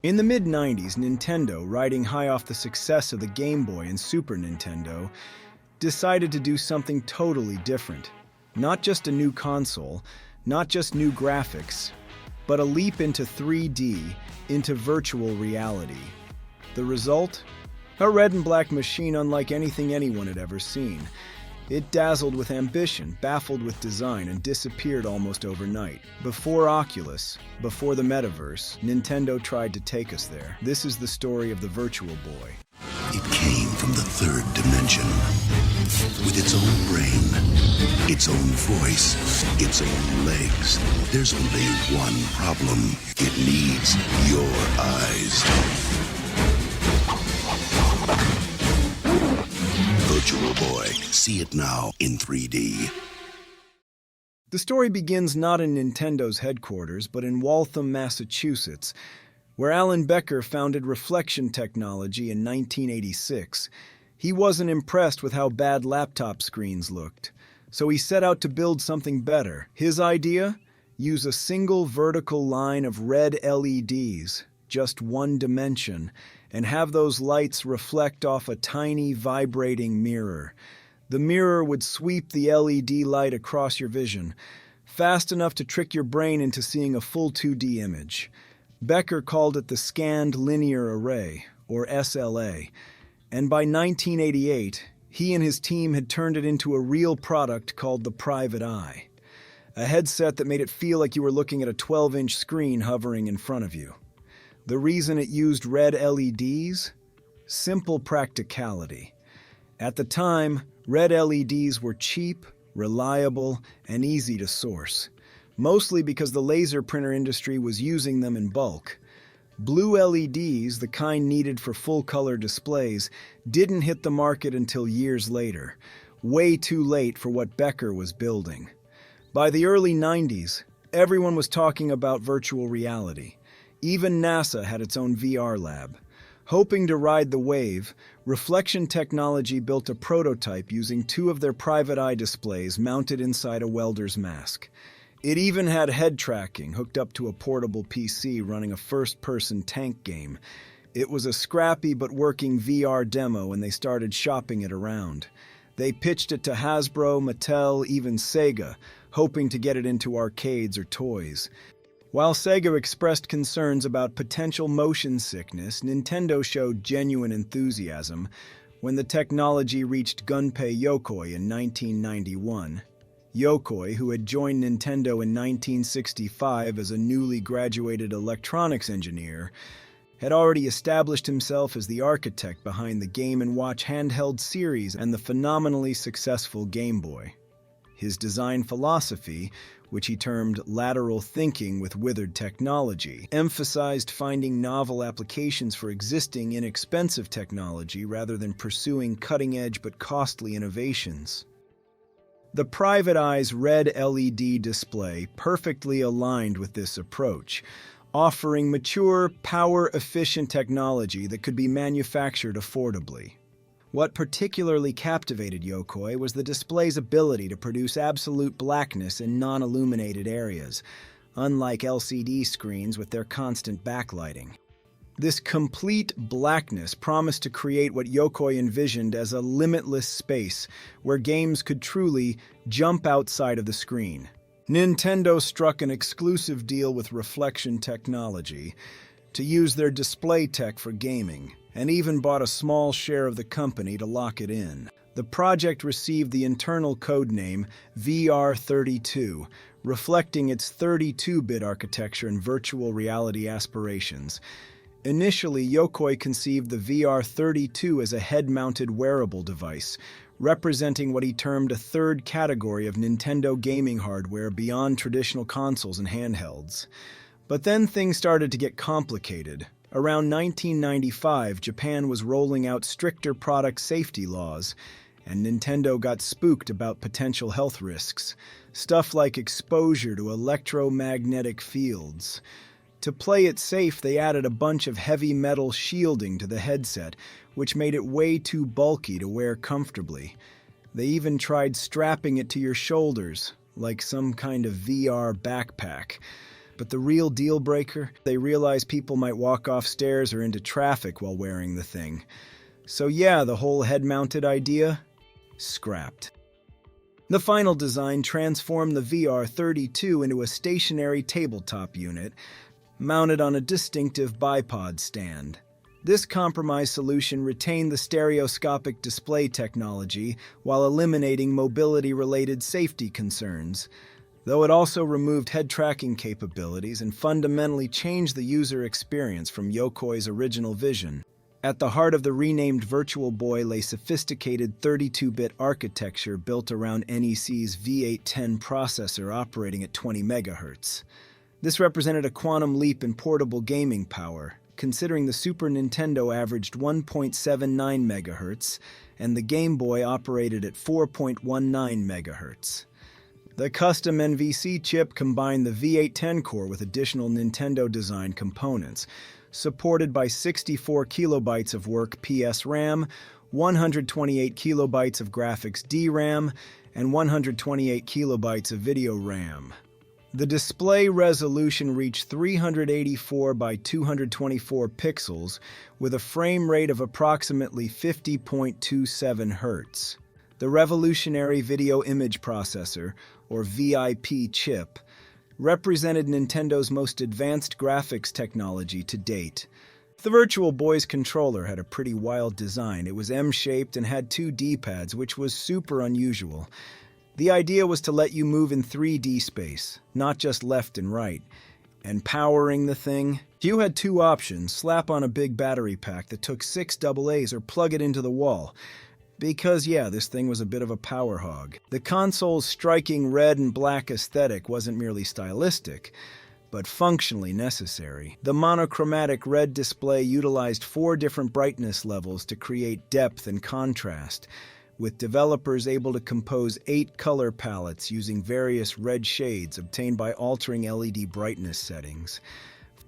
In the mid-90s, Nintendo, riding high off the success of the Game Boy and Super Nintendo, decided to do something totally different. Not just a new console, not just new graphics, but a leap into 3D, into virtual reality. The result? A red and black machine unlike anything anyone had ever seen. It dazzled with ambition, baffled with design, and disappeared almost overnight. Before Oculus, before the metaverse, Nintendo tried to take us there. This is the story of the Virtual Boy. It came from the third dimension, with its own brain, its own voice, its own legs. There's only one problem. It needs your eyes. Virtual Boy. See it now in 3D. The story begins not in Nintendo's headquarters, but in Waltham, Massachusetts, where Alan Becker founded reflection technology in 1986. He wasn't impressed with how bad laptop screens looked, so he set out to build something better. His idea? Use a single vertical line of red LEDs, just one dimension, and have those lights reflect off a tiny, vibrating mirror. The mirror would sweep the LED light across your vision, fast enough to trick your brain into seeing a full 2D image. Becker called it the Scanned Linear Array, or SLA, and by 1988, he and his team had turned it into a real product called the Private Eye, a headset that made it feel like you were looking at a 12-inch screen hovering in front of you. The reason it used red LEDs? Simple practicality. At the time, red LEDs were cheap, reliable, and easy to source, mostly because the laser printer industry was using them in bulk. Blue LEDs, the kind needed for full-color displays, didn't hit the market until years later, way too late for what Becker was building. By the early 90s, everyone was talking about virtual reality. Even NASA had its own VR lab. Hoping to ride the wave, Reflection Technology built a prototype using two of their private eye displays mounted inside a welder's mask. It even had head tracking hooked up to a portable PC running a first-person tank game. It was a scrappy but working VR demo, and they started shopping it around. They pitched it to Hasbro, Mattel, even Sega, hoping to get it into arcades or toys. While Sega expressed concerns about potential motion sickness, Nintendo showed genuine enthusiasm when the technology reached Gunpei Yokoi in 1991. Yokoi, who had joined Nintendo in 1965 as a newly graduated electronics engineer, had already established himself as the architect behind the Game & Watch handheld series and the phenomenally successful Game Boy. His design philosophy, which he termed lateral thinking with withered technology, emphasized finding novel applications for existing inexpensive technology rather than pursuing cutting-edge but costly innovations. The Private Eye's red LED display perfectly aligned with this approach, offering mature, power-efficient technology that could be manufactured affordably. What particularly captivated Yokoi was the display's ability to produce absolute blackness in non-illuminated areas, unlike LCD screens with their constant backlighting. This complete blackness promised to create what Yokoi envisioned as a limitless space where games could truly jump outside of the screen. Nintendo struck an exclusive deal with Reflection Technology to use their display tech for gaming, and even bought a small share of the company to lock it in. The project received the internal codename VR32, reflecting its 32-bit architecture and virtual reality aspirations. Initially, Yokoi conceived the VR32 as a head-mounted wearable device, representing what he termed a third category of Nintendo gaming hardware beyond traditional consoles and handhelds. But then things started to get complicated. Around 1995, Japan was rolling out stricter product safety laws, and Nintendo got spooked about potential health risks, stuff like exposure to electromagnetic fields. To play it safe, they added a bunch of heavy metal shielding to the headset, which made it way too bulky to wear comfortably. They even tried strapping it to your shoulders, like some kind of VR backpack. But the real deal breaker? They realized people might walk off stairs or into traffic while wearing the thing. So yeah, the whole head-mounted idea? Scrapped. The final design transformed the VR32 into a stationary tabletop unit, mounted on a distinctive bipod stand. This compromise solution retained the stereoscopic display technology while eliminating mobility-related safety concerns, though it also removed head tracking capabilities and fundamentally changed the user experience from Yokoi's original vision. At the heart of the renamed Virtual Boy lay sophisticated 32-bit architecture built around NEC's V810 processor operating at 20 MHz. This represented a quantum leap in portable gaming power, considering the Super Nintendo averaged 1.79 MHz and the Game Boy operated at 4.19 MHz. The custom NVC chip combined the V810 core with additional Nintendo-designed components, supported by 64 kilobytes of work PS RAM, 128 kilobytes of graphics DRAM, and 128 kilobytes of video RAM. The display resolution reached 384 by 224 pixels with a frame rate of approximately 50.27 Hz. The revolutionary video image processor, or VIP chip, represented Nintendo's most advanced graphics technology to date. The Virtual Boy's controller had a pretty wild design. It was M-shaped and had 2 D-pads, which was super unusual. The idea was to let you move in 3D space, not just left and right. And powering the thing? You had 2 options: slap on a big battery pack that took 6 AA's or plug it into the wall. Because, yeah, this thing was a bit of a power hog. The console's striking red and black aesthetic wasn't merely stylistic, but functionally necessary. The monochromatic red display utilized 4 different brightness levels to create depth and contrast, with developers able to compose 8 color palettes using various red shades obtained by altering LED brightness settings.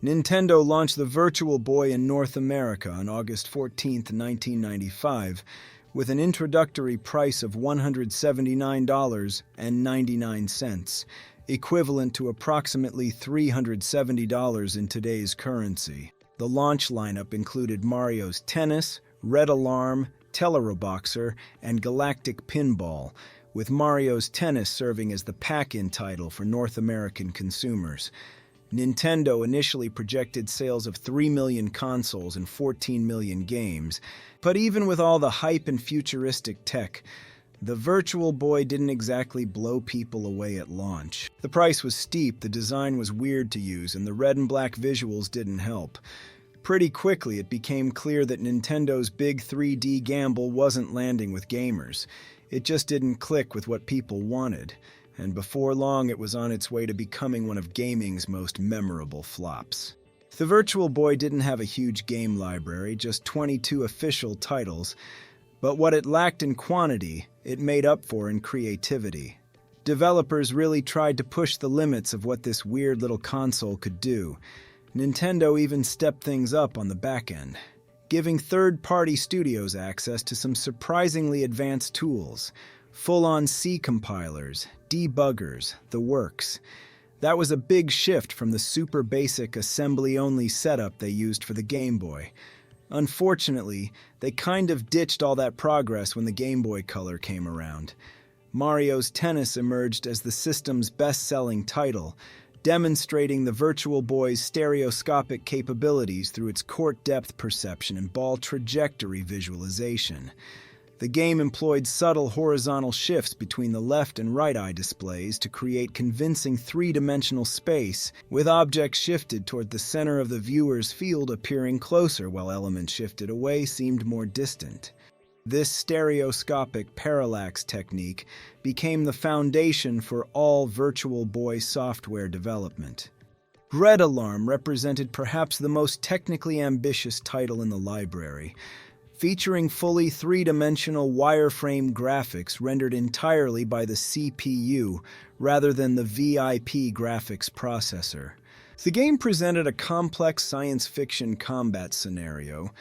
Nintendo launched the Virtual Boy in North America on August 14, 1995, with an introductory price of $179.99, equivalent to approximately $370 in today's currency. The launch lineup included Mario's Tennis, Red Alarm, Teleroboxer, and Galactic Pinball, with Mario's Tennis serving as the pack-in title for North American consumers. Nintendo initially projected sales of 3 million consoles and 14 million games, but even with all the hype and futuristic tech, the Virtual Boy didn't exactly blow people away at launch. The price was steep, the design was weird to use, and the red and black visuals didn't help. Pretty quickly, it became clear that Nintendo's big 3D gamble wasn't landing with gamers. It just didn't click with what people wanted, and before long it was on its way to becoming one of gaming's most memorable flops. The Virtual Boy didn't have a huge game library, just 22 official titles, but what it lacked in quantity, it made up for in creativity. Developers really tried to push the limits of what this weird little console could do. Nintendo even stepped things up on the back end, giving third-party studios access to some surprisingly advanced tools. Full-on C compilers, debuggers, the works. That was a big shift from the super basic assembly-only setup they used for the Game Boy. Unfortunately, they kind of ditched all that progress when the Game Boy Color came around. Mario's Tennis emerged as the system's best-selling title, demonstrating the Virtual Boy's stereoscopic capabilities through its court depth perception and ball trajectory visualization. The game employed subtle horizontal shifts between the left and right eye displays to create convincing three-dimensional space, with objects shifted toward the center of the viewer's field appearing closer while elements shifted away seemed more distant. This stereoscopic parallax technique became the foundation for all Virtual Boy software development. Red Alarm represented perhaps the most technically ambitious title in the library, featuring fully three-dimensional wireframe graphics rendered entirely by the CPU rather than the VIP graphics processor. The game presented a complex science fiction combat scenario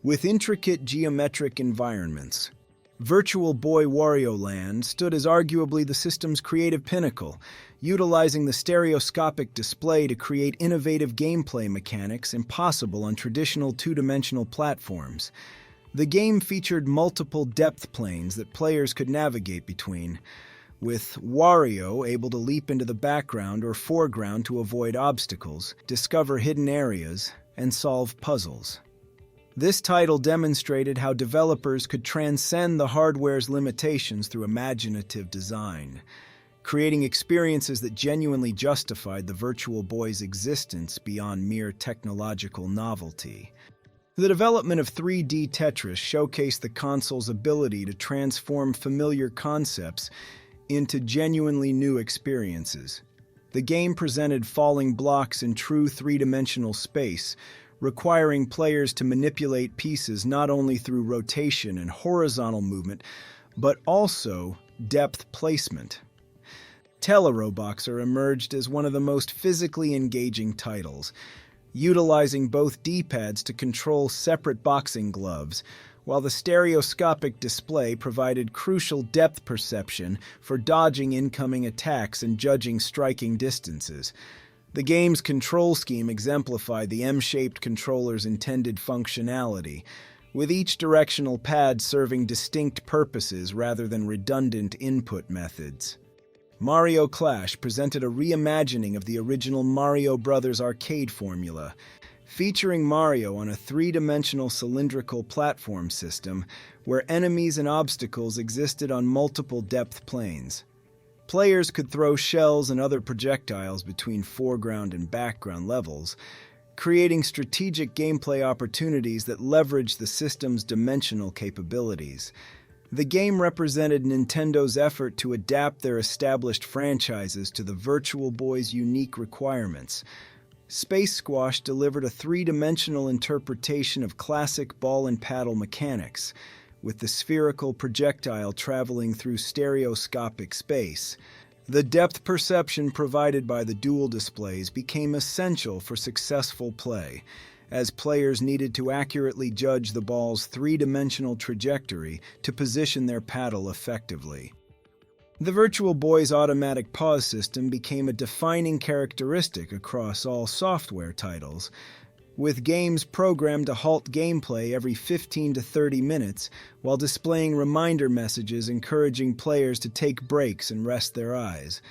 with intricate geometric environments. Virtual Boy Wario Land stood as arguably the system's creative pinnacle, utilizing the stereoscopic display to create innovative gameplay mechanics impossible on traditional two-dimensional platforms. The game featured multiple depth planes that players could navigate between, with Wario able to leap into the background or foreground to avoid obstacles, discover hidden areas, and solve puzzles. This title demonstrated how developers could transcend the hardware's limitations through imaginative design, creating experiences that genuinely justified the Virtual Boy's existence beyond mere technological novelty. The development of 3D Tetris showcased the console's ability to transform familiar concepts into genuinely new experiences. The game presented falling blocks in true three-dimensional space, requiring players to manipulate pieces not only through rotation and horizontal movement, but also depth placement. Teleroboxer emerged as one of the most physically engaging titles, utilizing both D-pads to control separate boxing gloves, while the stereoscopic display provided crucial depth perception for dodging incoming attacks and judging striking distances. The game's control scheme exemplified the M-shaped controller's intended functionality, with each directional pad serving distinct purposes rather than redundant input methods. Mario Clash presented a reimagining of the original Mario Bros. Arcade formula, featuring Mario on a three-dimensional cylindrical platform system where enemies and obstacles existed on multiple depth planes. Players could throw shells and other projectiles between foreground and background levels, creating strategic gameplay opportunities that leveraged the system's dimensional capabilities. The game represented Nintendo's effort to adapt their established franchises to the Virtual Boy's unique requirements. Space Squash delivered a three-dimensional interpretation of classic ball and paddle mechanics, with the spherical projectile traveling through stereoscopic space. The depth perception provided by the dual displays became essential for successful play, as players needed to accurately judge the ball's three-dimensional trajectory to position their paddle effectively. The Virtual Boy's automatic pause system became a defining characteristic across all software titles, with games programmed to halt gameplay every 15 to 30 minutes while displaying reminder messages encouraging players to take breaks and rest their eyes.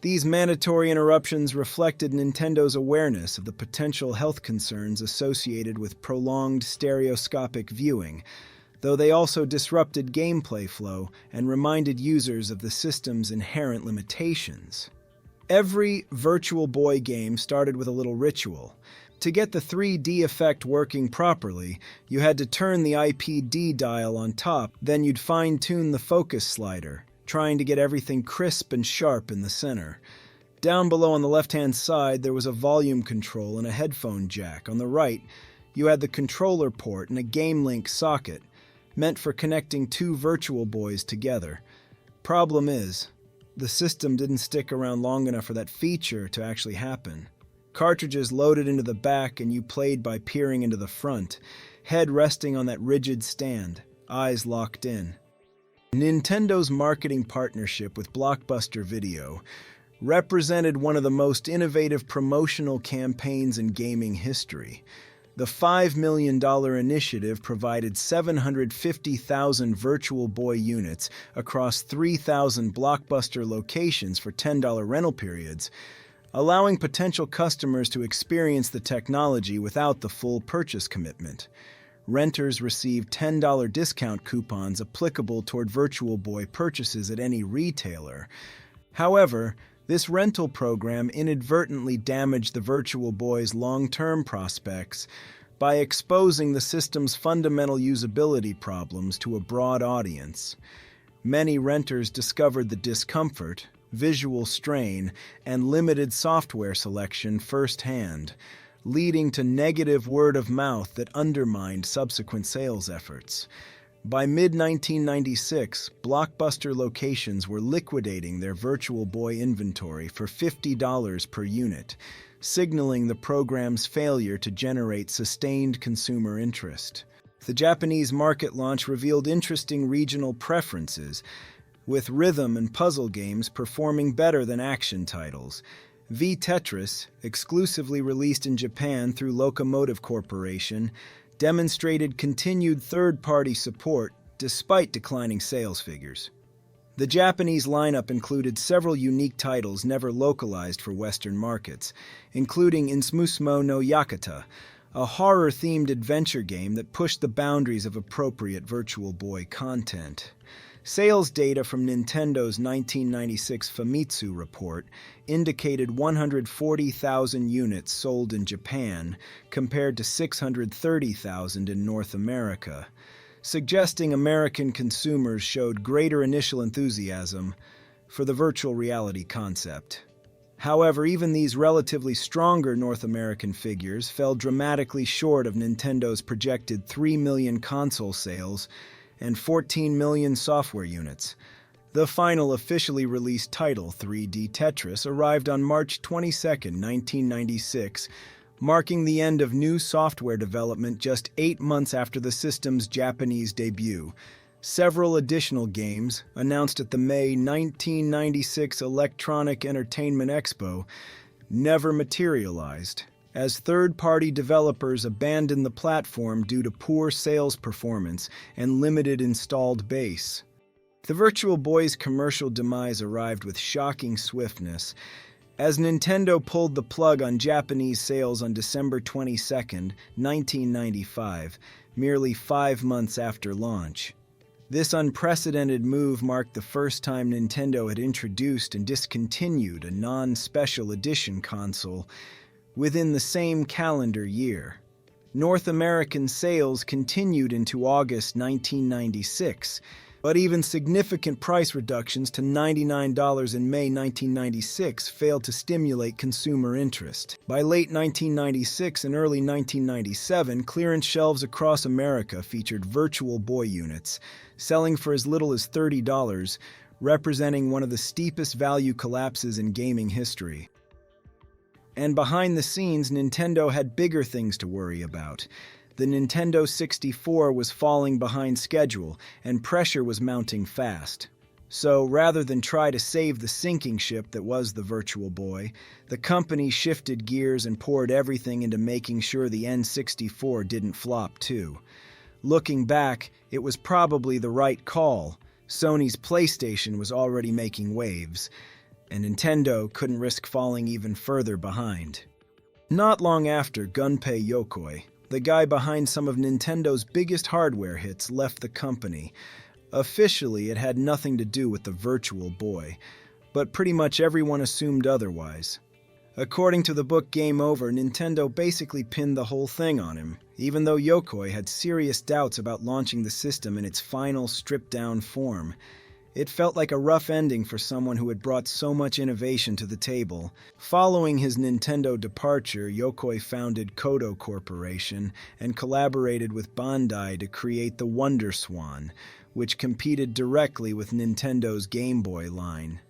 These mandatory interruptions reflected Nintendo's awareness of the potential health concerns associated with prolonged stereoscopic viewing, though they also disrupted gameplay flow and reminded users of the system's inherent limitations. Every Virtual Boy game started with a little ritual. To get the 3D effect working properly, you had to turn the IPD dial on top, then you'd fine-tune the focus slider, trying to get everything crisp and sharp in the center. Down below on the left-hand side, there was a volume control and a headphone jack. On the right, you had the controller port and a Game Link socket, meant for connecting two Virtual Boys together. Problem is, the system didn't stick around long enough for that feature to actually happen. Cartridges loaded into the back and you played by peering into the front, head resting on that rigid stand, eyes locked in. Nintendo's marketing partnership with Blockbuster Video represented one of the most innovative promotional campaigns in gaming history. The $5 million initiative provided 750,000 Virtual Boy units across 3,000 Blockbuster locations for $10 rental periods, allowing potential customers to experience the technology without the full purchase commitment. Renters received $10 discount coupons applicable toward Virtual Boy purchases at any retailer. However, this rental program inadvertently damaged the Virtual Boy's long-term prospects by exposing the system's fundamental usability problems to a broad audience. Many renters discovered the discomfort, visual strain, and limited software selection firsthand, leading to negative word of mouth that undermined subsequent sales efforts. By mid-1996, Blockbuster locations were liquidating their Virtual Boy inventory for $50 per unit, signaling the program's failure to generate sustained consumer interest. The Japanese market launch revealed interesting regional preferences, with rhythm and puzzle games performing better than action titles. V-Tetris, exclusively released in Japan through Locomotive Corporation, demonstrated continued third-party support despite declining sales figures. The Japanese lineup included several unique titles never localized for Western markets, including Innsmouthmo no Yakata, a horror-themed adventure game that pushed the boundaries of appropriate Virtual Boy content. Sales data from Nintendo's 1996 Famitsu report indicated 140,000 units sold in Japan compared to 630,000 in North America, suggesting American consumers showed greater initial enthusiasm for the virtual reality concept. However, even these relatively stronger North American figures fell dramatically short of Nintendo's projected 3 million console sales and 14 million software units. The final officially released title, 3D Tetris, arrived on March 22, 1996, marking the end of new software development just 8 months after the system's Japanese debut. Several additional games, announced at the May 1996 Electronic Entertainment Expo, never materialized, as third-party developers abandoned the platform due to poor sales performance and limited installed base. The Virtual Boy's commercial demise arrived with shocking swiftness, as Nintendo pulled the plug on Japanese sales on December 22, 1995, merely 5 months after launch. This unprecedented move marked the first time Nintendo had introduced and discontinued a non-special edition console within the same calendar year. North American sales continued into August 1996, but even significant price reductions to $99 in May 1996 failed to stimulate consumer interest. By late 1996 and early 1997, clearance shelves across America featured Virtual Boy units, selling for as little as $30, representing one of the steepest value collapses in gaming history. And behind the scenes, Nintendo had bigger things to worry about. The Nintendo 64 was falling behind schedule, and pressure was mounting fast. So, rather than try to save the sinking ship that was the Virtual Boy, the company shifted gears and poured everything into making sure the N64 didn't flop too. Looking back, it was probably the right call. Sony's PlayStation was already making waves, and Nintendo couldn't risk falling even further behind. Not long after, Gunpei Yokoi, the guy behind some of Nintendo's biggest hardware hits, left the company. Officially, it had nothing to do with the Virtual Boy, but pretty much everyone assumed otherwise. According to the book Game Over, Nintendo basically pinned the whole thing on him, even though Yokoi had serious doubts about launching the system in its final stripped-down form. It felt like a rough ending for someone who had brought so much innovation to the table. Following his Nintendo departure, Yokoi founded Kodo Corporation and collaborated with Bandai to create the Wonder Swan, which competed directly with Nintendo's Game Boy line.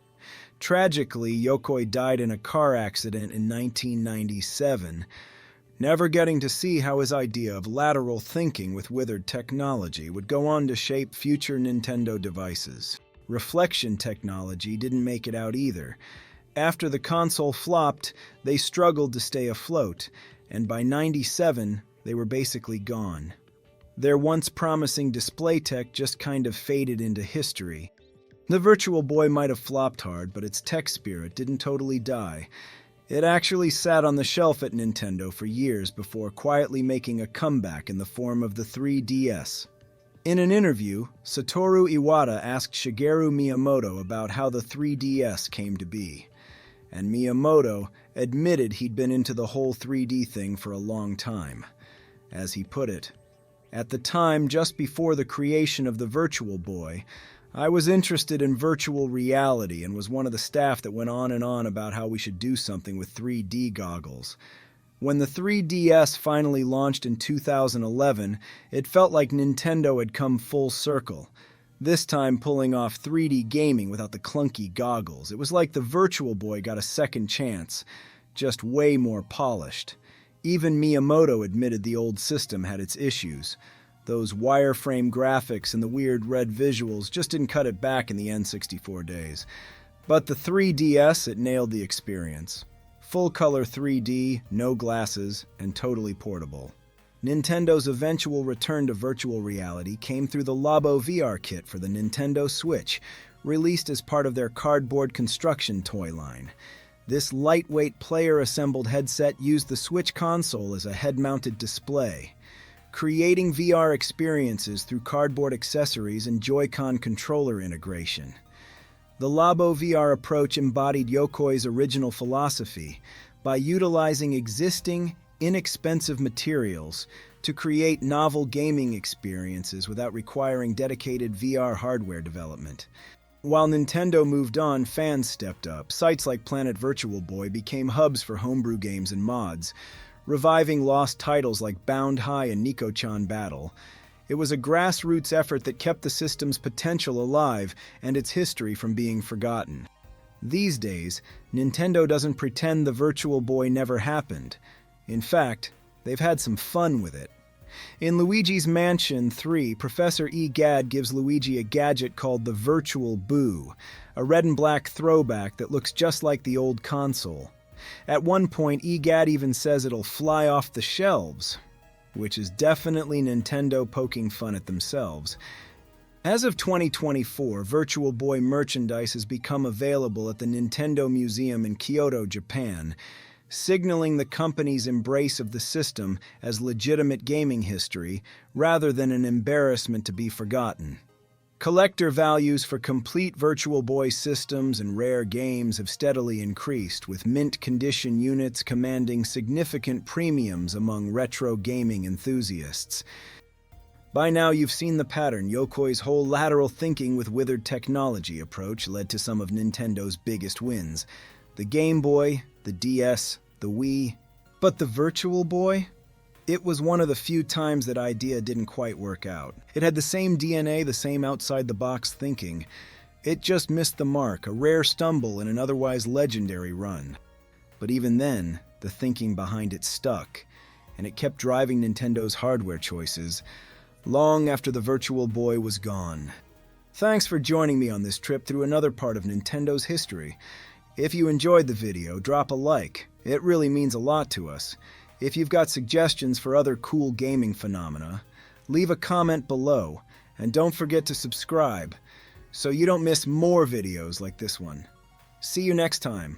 Tragically, Yokoi died in a car accident in 1997, never getting to see how his idea of lateral thinking with withered technology would go on to shape future Nintendo devices. Reflection technology didn't make it out either. After the console flopped, they struggled to stay afloat, and by '97, they were basically gone. Their once promising display tech just kind of faded into history. The Virtual Boy might have flopped hard, but its tech spirit didn't totally die. It actually sat on the shelf at Nintendo for years before quietly making a comeback in the form of the 3DS. In an interview, Satoru Iwata asked Shigeru Miyamoto about how the 3DS came to be, and Miyamoto admitted he'd been into the whole 3D thing for a long time. As he put it, "At the time, just before the creation of the Virtual Boy, I was interested in virtual reality and was one of the staff that went on and on about how we should do something with 3D goggles. When the 3DS finally launched in 2011, it felt like Nintendo had come full circle, this time pulling off 3D gaming without the clunky goggles. It was like the Virtual Boy got a second chance, just way more polished. Even Miyamoto admitted the old system had its issues, Those wireframe graphics and the weird red visuals just didn't cut it back in the N64 days. But the 3DS, it nailed the experience. Full-color 3D, no glasses, and totally portable. Nintendo's eventual return to virtual reality came through the Labo VR kit for the Nintendo Switch, released as part of their cardboard construction toy line. This lightweight player-assembled headset used the Switch console as a head-mounted display, creating VR experiences through cardboard accessories and Joy-Con controller integration. The Labo VR approach embodied Yokoi's original philosophy by utilizing existing, inexpensive materials to create novel gaming experiences without requiring dedicated VR hardware development. While Nintendo moved on, fans stepped up. Sites like Planet Virtual Boy became hubs for homebrew games and mods, reviving lost titles like Bound High and Nico-chan Battle. It was a grassroots effort that kept the system's potential alive and its history from being forgotten. These days, Nintendo doesn't pretend the Virtual Boy never happened. In fact, they've had some fun with it. In Luigi's Mansion 3, Professor Egad gives Luigi a gadget called the Virtual Boo, a red and black throwback that looks just like the old console. At one point, Egad even says it'll fly off the shelves, which is definitely Nintendo poking fun at themselves. As of 2024, Virtual Boy merchandise has become available at the Nintendo Museum in Kyoto, Japan, signaling the company's embrace of the system as legitimate gaming history rather than an embarrassment to be forgotten. Collector values for complete Virtual Boy systems and rare games have steadily increased, with mint condition units commanding significant premiums among retro gaming enthusiasts. By now you've seen the pattern. Yokoi's whole lateral thinking with withered technology approach led to some of Nintendo's biggest wins. The Game Boy, the DS, the Wii. But the Virtual Boy? It was one of the few times that idea didn't quite work out. It had the same DNA, the same outside-the-box thinking. It just missed the mark, a rare stumble in an otherwise legendary run. But even then, the thinking behind it stuck, and it kept driving Nintendo's hardware choices long after the Virtual Boy was gone. Thanks for joining me on this trip through another part of Nintendo's history. If you enjoyed the video, drop a like. It really means a lot to us. If you've got suggestions for other cool gaming phenomena, leave a comment below, and don't forget to subscribe so you don't miss more videos like this one. See you next time.